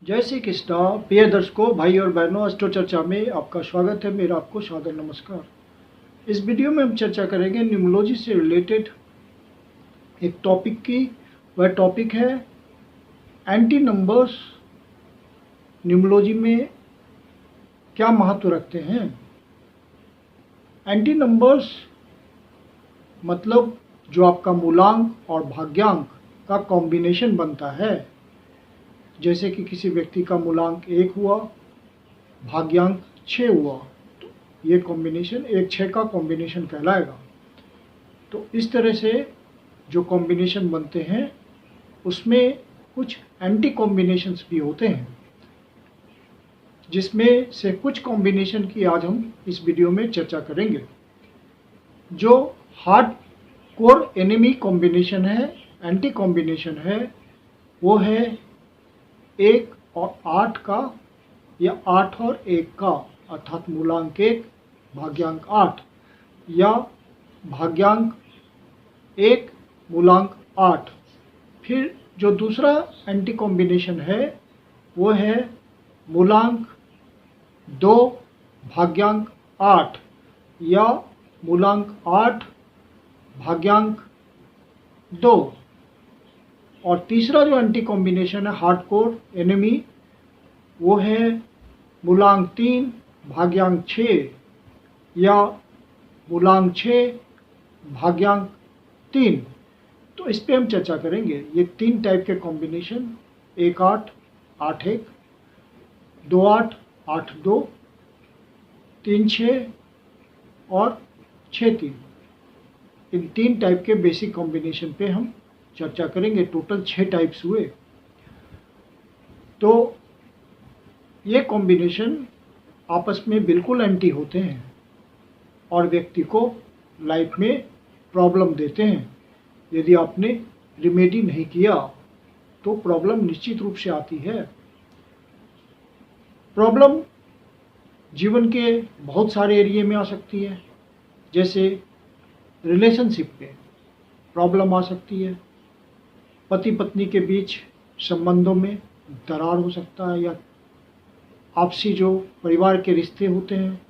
जय श्री कृष्णा। प्रिय दर्शकों, भाई और बहनों, अस्ट्रो चर्चा में आपका स्वागत है। मेरा आपको सादर नमस्कार। इस वीडियो में हम चर्चा करेंगे न्यूमरोलॉजी से रिलेटेड एक टॉपिक की। वह टॉपिक है एंटी नंबर्स न्यूमरोलॉजी में क्या महत्व रखते हैं। एंटी नंबर्स मतलब जो आपका मूलांक और भाग्यांक का कॉम्बिनेशन बनता है। जैसे कि किसी व्यक्ति का मूलांक 1 हुआ, भाग्यांक 6 हुआ, तो ये कॉम्बिनेशन 1-6 का कॉम्बिनेशन कहलाएगा। तो इस तरह से जो कॉम्बिनेशन बनते हैं उसमें कुछ एंटी कॉम्बिनेशंस भी होते हैं, जिसमें से कुछ कॉम्बिनेशन की आज हम इस वीडियो में चर्चा करेंगे। जो हार्ड कोर एनिमी कॉम्बिनेशन है, एंटी कॉम्बिनेशन है, वो है 1 और 8 का या 8 और 1 का, अर्थात मूलांक 1 भाग्यांक 8 या भाग्यांक 1 मूलांक 8। फिर जो दूसरा एंटी कॉम्बिनेशन है वो है मूलांक 2 भाग्यांक 8 या मूलांक 8 भाग्यांक 2। और तीसरा जो एंटी कॉम्बिनेशन है हार्डकोर एनिमी, वो है मूलांक 3 भाग्यांक 6 या मूलांक 6 भाग्यांक 3। तो इस पे हम चर्चा करेंगे। ये 3 टाइप के कॉम्बिनेशन, 1-8, 8-1, 2-8, 8-2, 3-6 और 6-3, इन 3 टाइप के बेसिक कॉम्बिनेशन पे हम चर्चा करेंगे। टोटल 6 टाइप्स हुए। तो ये कॉम्बिनेशन आपस में बिल्कुल एंटी होते हैं और व्यक्ति को लाइफ में प्रॉब्लम देते हैं। यदि आपने रिमेडी नहीं किया तो प्रॉब्लम निश्चित रूप से आती है। प्रॉब्लम जीवन के बहुत सारे एरिया में आ सकती है। जैसे रिलेशनशिप पे प्रॉब्लम आ सकती है, पति पत्नी के बीच संबंधों में दरार हो सकता है, या आपसी जो परिवार के रिश्ते होते हैं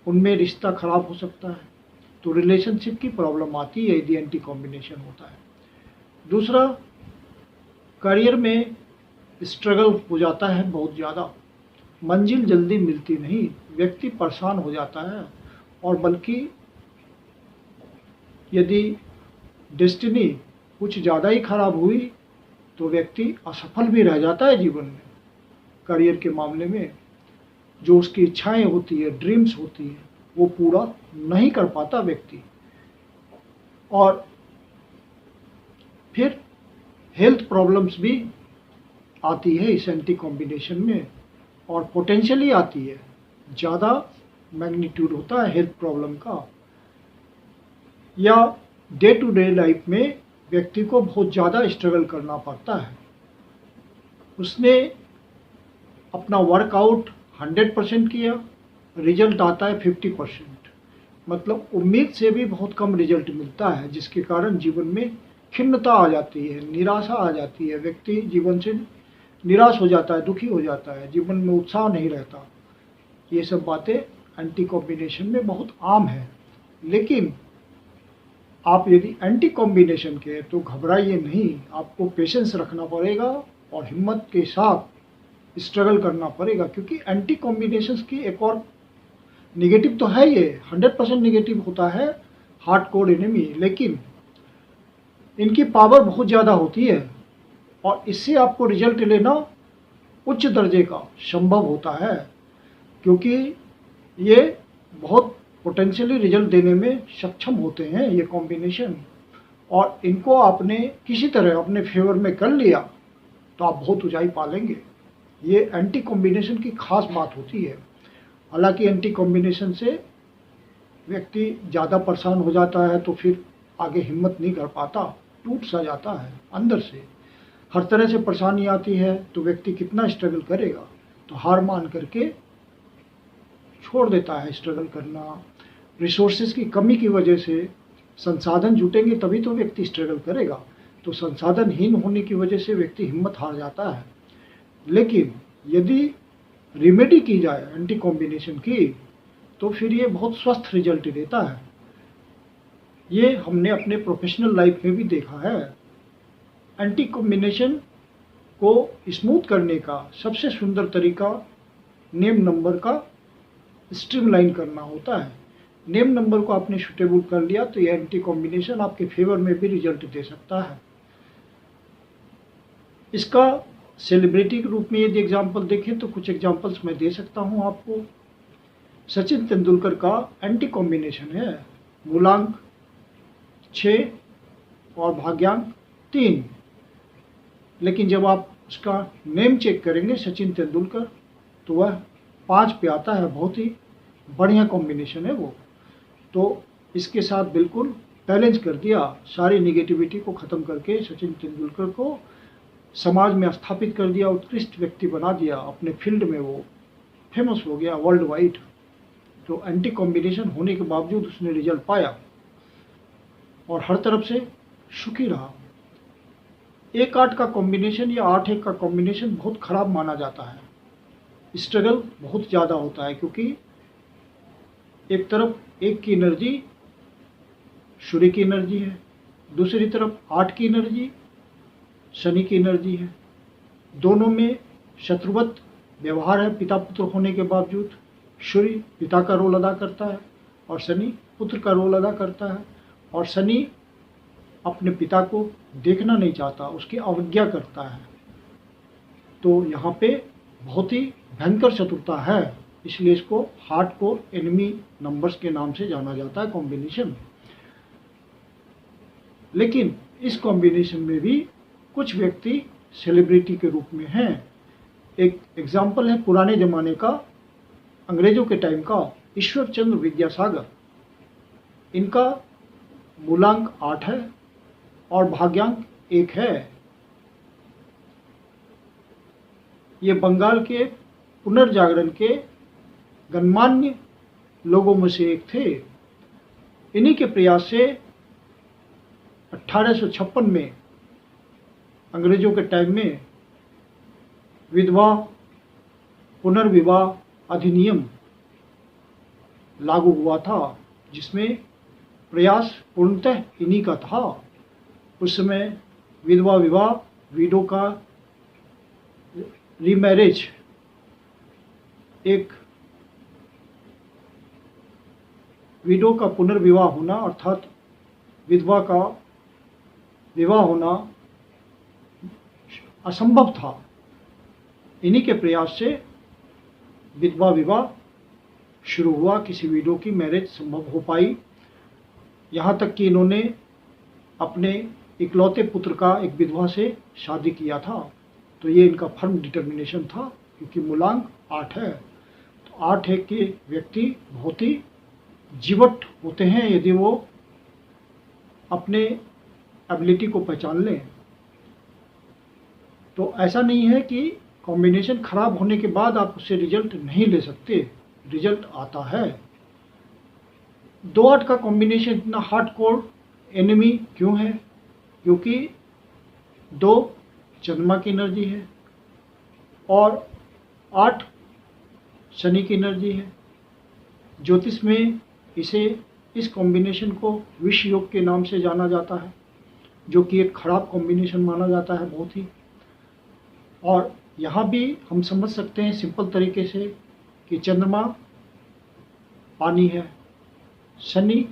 उनमें रिश्ता खराब हो सकता है। तो रिलेशनशिप की प्रॉब्लम आती है यदि एंटी कॉम्बिनेशन होता है। दूसरा, करियर में स्ट्रगल हो जाता है बहुत ज़्यादा, मंजिल जल्दी मिलती नहीं, व्यक्ति परेशान हो जाता है। और बल्कि यदि डेस्टिनी कुछ ज़्यादा ही खराब हुई तो व्यक्ति असफल भी रह जाता है जीवन में। करियर के मामले में जो उसकी इच्छाएं होती है, ड्रीम्स होती है, वो पूरा नहीं कर पाता व्यक्ति। और फिर हेल्थ प्रॉब्लम्स भी आती है इस एंटी कॉम्बिनेशन में, और पोटेंशियली आती है, ज़्यादा मैग्नीट्यूड होता है हेल्थ प्रॉब्लम का। या डे टू डे लाइफ में व्यक्ति को बहुत ज़्यादा स्ट्रगल करना पड़ता है। उसने अपना वर्कआउट 100% किया, रिजल्ट आता है 50%, मतलब उम्मीद से भी बहुत कम रिजल्ट मिलता है, जिसके कारण जीवन में खिन्नता आ जाती है, निराशा आ जाती है। व्यक्ति जीवन से निराश हो जाता है, दुखी हो जाता है, जीवन में उत्साह नहीं रहता। ये सब बातें एंटी कॉम्बिनेशन में बहुत आम है। लेकिन आप यदि एंटी कॉम्बिनेशन के तो घबराइए नहीं, आपको पेशेंस रखना पड़ेगा और हिम्मत के साथ स्ट्रगल करना पड़ेगा। क्योंकि एंटी कॉम्बिनेशंस की एक और निगेटिव तो है, ये 100% निगेटिव होता है हार्डकोर एनिमी, लेकिन इनकी पावर बहुत ज़्यादा होती है और इससे आपको रिजल्ट लेना उच्च दर्जे का संभव होता है। क्योंकि ये बहुत पोटेंशियली रिजल्ट देने में सक्षम होते हैं ये कॉम्बिनेशन, और इनको आपने किसी तरह अपने फेवर में कर लिया तो आप बहुत ऊंचाई पा लेंगे। ये एंटी कॉम्बिनेशन की खास बात होती है। हालांकि एंटी कॉम्बिनेशन से व्यक्ति ज़्यादा परेशान हो जाता है तो फिर आगे हिम्मत नहीं कर पाता, टूट सा जाता है अंदर से, हर तरह से परेशानी आती है। तो व्यक्ति कितना स्ट्रगल करेगा, तो हार मान करके छोड़ देता है स्ट्रगल करना। रिसोर्सेज की कमी की वजह से संसाधन जुटेंगे तभी तो व्यक्ति स्ट्रगल करेगा, तो संसाधनहीन होने की वजह से व्यक्ति हिम्मत हार जाता है। लेकिन यदि रेमेडी की जाए एंटी कॉम्बिनेशन की, तो फिर ये बहुत स्वस्थ रिजल्ट देता है। ये हमने अपने प्रोफेशनल लाइफ में भी देखा है। एंटी कॉम्बिनेशन को स्मूथ करने का सबसे सुंदर तरीका नेम नंबर का स्ट्रीमलाइन करना होता है। नेम नंबर को आपने सुटेबल कर लिया तो ये एंटी कॉम्बिनेशन आपके फेवर में भी रिजल्ट दे सकता है। इसका सेलिब्रिटी के रूप में यदि एग्जाम्पल देखें तो कुछ एग्जाम्पल्स मैं दे सकता हूं आपको। सचिन तेंदुलकर का एंटी कॉम्बिनेशन है मूलांक 6 और भाग्यांक 3, लेकिन जब आप उसका नेम चेक करेंगे सचिन तेंदुलकर तो वह 5 पे आता है। बहुत ही बढ़िया कॉम्बिनेशन है वो। तो इसके साथ बिल्कुल बैलेंस कर दिया, सारी निगेटिविटी को ख़त्म करके सचिन तेंदुलकर को समाज में स्थापित कर दिया, उत्कृष्ट व्यक्ति बना दिया। अपने फील्ड में वो फेमस हो गया वर्ल्ड वाइड। तो एंटी कॉम्बिनेशन होने के बावजूद उसने रिजल्ट पाया और हर तरफ से सुखी रहा। 1-8 का कॉम्बिनेशन या 8-1 का कॉम्बिनेशन बहुत खराब माना जाता है। स्ट्रगल बहुत ज़्यादा होता है, क्योंकि एक तरफ 1 की एनर्जी सूर्य की एनर्जी है, दूसरी तरफ 8 की एनर्जी शनि की एनर्जी है। दोनों में शत्रुवत व्यवहार है। पिता पुत्र होने के बावजूद सूर्य पिता का रोल अदा करता है और शनि पुत्र का रोल अदा करता है। और शनि अपने पिता को देखना नहीं चाहता, उसकी अवज्ञा करता है। तो यहाँ पे बहुत ही भयंकर चतुरता है, इसलिए इसको हार्डकोर एनिमी नंबर्स के नाम से जाना जाता है कॉम्बिनेशन। लेकिन इस कॉम्बिनेशन में भी कुछ व्यक्ति सेलिब्रिटी के रूप में हैं। एक एग्जाम्पल है पुराने ज़माने का, अंग्रेजों के टाइम का ईश्वर चंद्र विद्यासागर। इनका मूलांक 8 है और भाग्यांक 1 है। ये बंगाल के पुनर्जागरण के गणमान्य लोगों में से एक थे। इन्हीं के प्रयास से 1856 में अंग्रेजों के टाइम में विधवा पुनर्विवाह अधिनियम लागू हुआ था, जिसमें प्रयास पूर्णतः इन्हीं का था। उस समय विधवा विवाह, विडो का रीमैरिज, एक विडो का पुनर्विवाह होना अर्थात विधवा का विवाह होना असंभव था। इन्हीं के प्रयास से विधवा विवाह शुरू हुआ, किसी विडो की मैरिज संभव हो पाई। यहाँ तक कि इन्होंने अपने इकलौते पुत्र का एक विधवा से शादी किया था। तो ये इनका फर्म डिटर्मिनेशन था, क्योंकि मूलांक 8 है। तो 8-1 के व्यक्ति बहुत ही जीवट होते हैं यदि वो अपने एबिलिटी को पहचान लें। तो ऐसा नहीं है कि कॉम्बिनेशन खराब होने के बाद आप उससे रिजल्ट नहीं ले सकते, रिजल्ट आता है। 2-8 का कॉम्बिनेशन इतना हार्डकोर एनिमी क्यों है? क्योंकि 2 चंद्रमा की एनर्जी है और 8 शनि की एनर्जी है। ज्योतिष में इस कॉम्बिनेशन को विष योग के नाम से जाना जाता है, जो कि एक खराब कॉम्बिनेशन माना जाता है बहुत ही। और यहाँ भी हम समझ सकते हैं सिंपल तरीके से कि चंद्रमा पानी है, शनि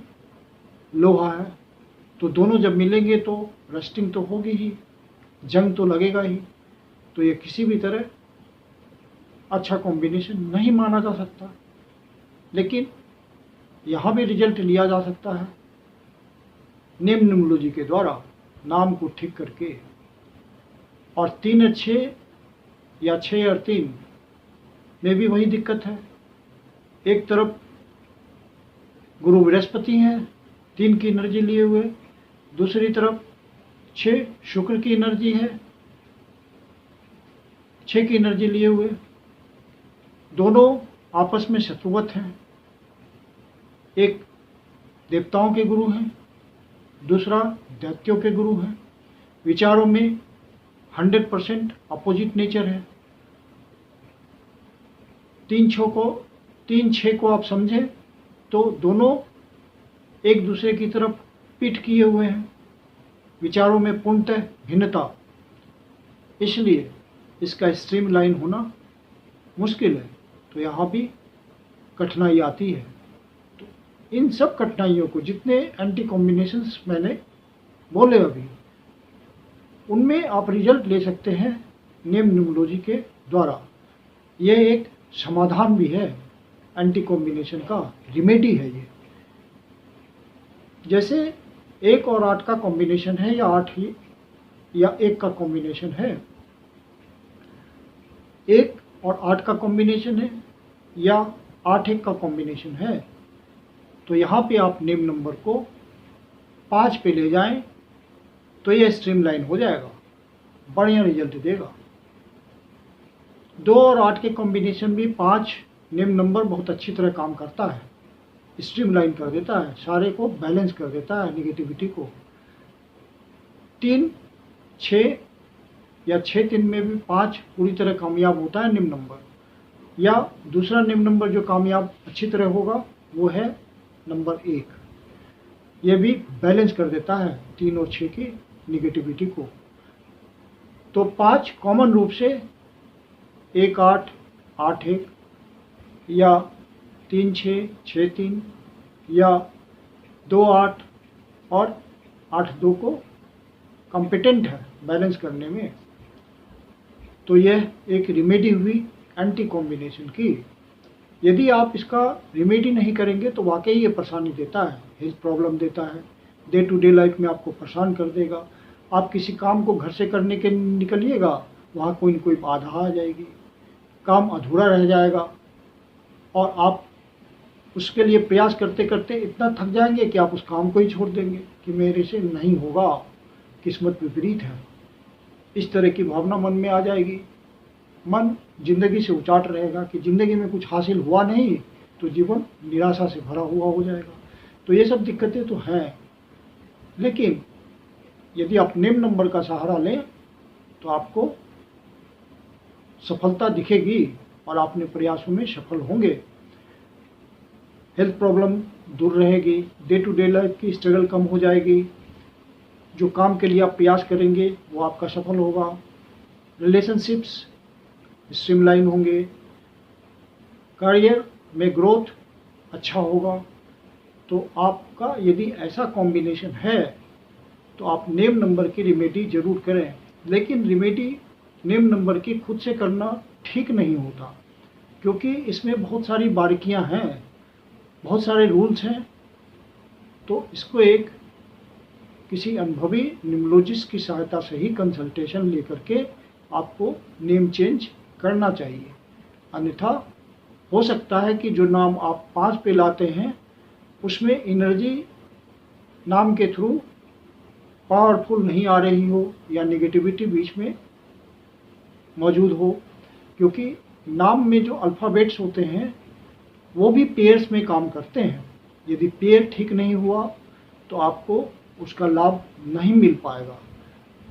लोहा है, तो दोनों जब मिलेंगे तो रस्टिंग तो होगी ही, जंग तो लगेगा ही। तो ये किसी भी तरह अच्छा कॉम्बिनेशन नहीं माना जा सकता। लेकिन यहाँ भी रिजल्ट लिया जा सकता है नेम न्यूमरोलॉजी के द्वारा, नाम को ठीक करके। और 3 और 6 या 6 और 3 में भी वही दिक्कत है। एक तरफ गुरु बृहस्पति हैं 3 की एनर्जी लिए हुए, दूसरी तरफ 6 शुक्र की एनर्जी है 6 की एनर्जी लिए हुए। दोनों आपस में शत्रुवत हैं। एक देवताओं के गुरु हैं, दूसरा दैत्यों के गुरु हैं। विचारों में 100% अपोजिट नेचर है। तीन छः को आप समझें तो दोनों एक दूसरे की तरफ पीठ किए हुए हैं, विचारों में पूर्णतः भिन्नता, इसलिए इसका स्ट्रीमलाइन होना मुश्किल है। तो यहाँ भी कठिनाई आती है। तो इन सब कठिनाइयों को, जितने एंटी कॉम्बिनेशंस मैंने बोले अभी, उनमें आप रिजल्ट ले सकते हैं नेम न्यूमरोलॉजी के द्वारा। यह एक समाधान भी है, एंटी कॉम्बिनेशन का रिमेडी है ये। जैसे 1 और 8 का कॉम्बिनेशन है, या 8 ही या 1 का कॉम्बिनेशन है, 1 और 8 का कॉम्बिनेशन है या 8-1 का कॉम्बिनेशन है, तो यहाँ पे आप नेम नंबर को 5 पे ले जाएं तो ये स्ट्रीमलाइन हो जाएगा, बढ़िया रिजल्ट देगा। 2 और 8 के कॉम्बिनेशन भी 5 नेम नंबर बहुत अच्छी तरह काम करता है, स्ट्रीमलाइन कर देता है, सारे को बैलेंस कर देता है, निगेटिविटी को। 3, 6 या 6-3 में भी 5 पूरी तरह कामयाब होता है नेम नंबर। या दूसरा नेम नंबर जो कामयाब अच्छी तरह होगा वो है नंबर 1, ये भी बैलेंस कर देता है 3 और 6 की निगेटिविटी को। तो 5 कॉमन रूप से 1-8, 8-1 या 3-6, 6-3 या 2-8 और 8-2 को कॉम्पिटेंट है बैलेंस करने में। तो यह एक रिमेडी हुई एंटी कॉम्बिनेशन की। यदि आप इसका रिमेडी नहीं करेंगे तो वाकई ये परेशानी देता है, हेल्थ प्रॉब्लम देता है, डे टू डे लाइफ में आपको परेशान कर देगा। आप किसी काम को घर से करने के निकलिएगा, वहाँ कोई न कोई बाधा आ जाएगी, काम अधूरा रह जाएगा और आप उसके लिए प्रयास करते करते इतना थक जाएंगे कि आप उस काम को ही छोड़ देंगे कि मेरे से नहीं होगा, किस्मत विपरीत है। इस तरह की भावना मन में आ जाएगी, मन जिंदगी से उचाट रहेगा कि जिंदगी में कुछ हासिल हुआ नहीं तो जीवन निराशा से भरा हुआ हो जाएगा। तो ये सब दिक्कतें तो हैं, लेकिन यदि आप नेम नंबर का सहारा लें तो आपको सफलता दिखेगी और अपने प्रयासों में सफल होंगे। हेल्थ प्रॉब्लम दूर रहेगी, डे टू डे लाइफ की स्ट्रगल कम हो जाएगी, जो काम के लिए आप प्रयास करेंगे वो आपका सफल होगा, रिलेशनशिप्स स्ट्रीमलाइन होंगे, करियर में ग्रोथ अच्छा होगा। तो आपका यदि ऐसा कॉम्बिनेशन है तो आप नेम नंबर की रिमेडी जरूर करें, लेकिन रिमेडी नेम नंबर की खुद से करना ठीक नहीं होता, क्योंकि इसमें बहुत सारी बारीकियां हैं, बहुत सारे रूल्स हैं। तो इसको एक किसी अनुभवी न्यूमरोलॉजिस्ट की सहायता से ही कंसल्टेशन लेकर के आपको नेम चेंज करना चाहिए। अन्यथा हो सकता है कि जो नाम आप 5 पे लाते हैं उसमें एनर्जी नाम के थ्रू पावरफुल नहीं आ रही हो या नेगेटिविटी बीच में मौजूद हो, क्योंकि नाम में जो अल्फ़ाबेट्स होते हैं वो भी पेयर्स में काम करते हैं। यदि पेयर ठीक नहीं हुआ तो आपको उसका लाभ नहीं मिल पाएगा।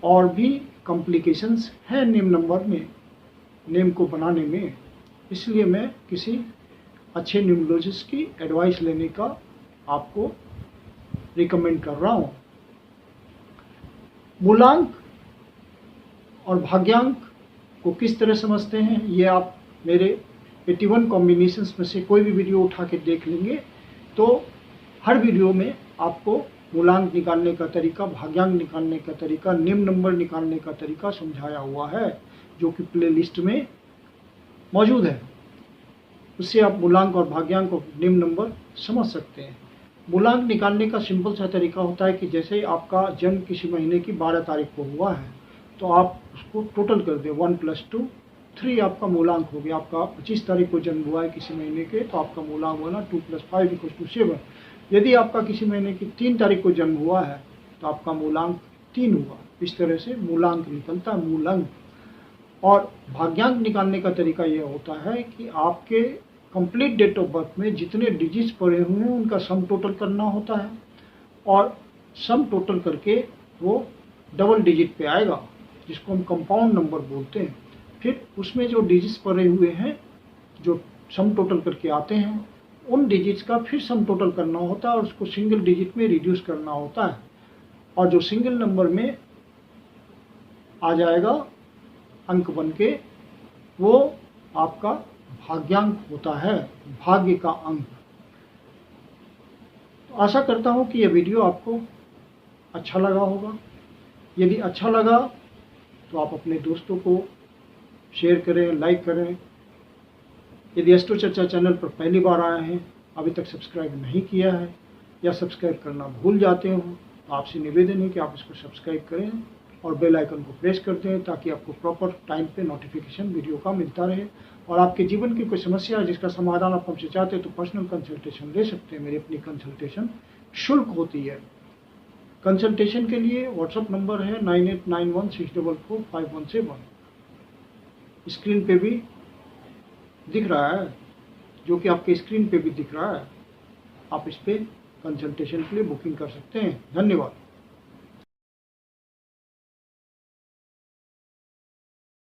और भी कॉम्प्लिकेशंस हैं नेम नंबर में, नेम को बनाने में, इसलिए मैं किसी अच्छे न्यूमरोलॉजिस्ट की एडवाइस लेने का आपको रिकमेंड कर रहा हूँ। मूलांक और भाग्यांक को किस तरह समझते हैं ये आप मेरे 81 कॉम्बिनेशंस में से कोई भी वीडियो उठा के देख लेंगे तो हर वीडियो में आपको मूलांक निकालने का तरीका, भाग्यांक निकालने का तरीका, नेम नंबर निकालने का तरीका समझाया हुआ है, जो कि प्ले लिस्ट में मौजूद है। उससे आप मूलांक और भाग्यांक और नेम नंबर समझ सकते हैं। मूलांक निकालने का सिंपल सा तरीका होता है कि जैसे आपका जन्म किसी महीने की 12 तारीख को हुआ है तो आप उसको टोटल कर दें, 1 + 2 3 आपका मूलांक हो गया। आपका 25 तारीख को जन्म हुआ है किसी महीने के तो आपका मूलांक बना 2 + 5 = 7। यदि आपका किसी महीने की 3 तारीख को जन्म हुआ है तो आपका मूलांक 3 हुआ। इस तरह से मूलांक निकलता है, मूलांक। और भाग्यांक निकालने का तरीका यह होता है कि आपके कंप्लीट डेट ऑफ बर्थ में जितने डिजिट्स पड़े हुए हैं उनका सम टोटल करना होता है और सम टोटल करके वो डबल डिजिट पे आएगा, जिसको हम कंपाउंड नंबर बोलते हैं। फिर उसमें जो डिजिट्स पड़े हुए हैं, जो सम टोटल करके आते हैं, उन डिजिट्स का फिर सम टोटल करना होता है और उसको सिंगल डिजिट में रिड्यूस करना होता है, और जो सिंगल नंबर में आ जाएगा अंक बन के, वो आपका भाग्यांक होता है, भाग्य का अंक। तो आशा करता हूँ कि यह वीडियो आपको अच्छा लगा होगा। यदि अच्छा लगा तो आप अपने दोस्तों को शेयर करें, लाइक करें। यदि एस्ट्रो चर्चा चैनल पर पहली बार आए हैं, अभी तक सब्सक्राइब नहीं किया है या सब्सक्राइब करना भूल जाते हो, तो आपसे निवेदन है कि आप इसको सब्सक्राइब करें और बेल आइकन को प्रेस कर दें, ताकि आपको प्रॉपर टाइम पे नोटिफिकेशन वीडियो का मिलता रहे। और आपके जीवन की कोई समस्या है जिसका समाधान आप हमसे चाहते हैं तो पर्सनल कंसल्टेशन ले सकते हैं। मेरी अपनी कंसल्टेशन शुल्क होती है। कंसल्टेशन के लिए व्हाट्सएप नंबर है 9891644517। स्क्रीन पे भी दिख रहा है, जो कि आपके स्क्रीन पे भी दिख रहा है। आप इस पे कंसल्टेशन के लिए बुकिंग कर सकते हैं। धन्यवाद।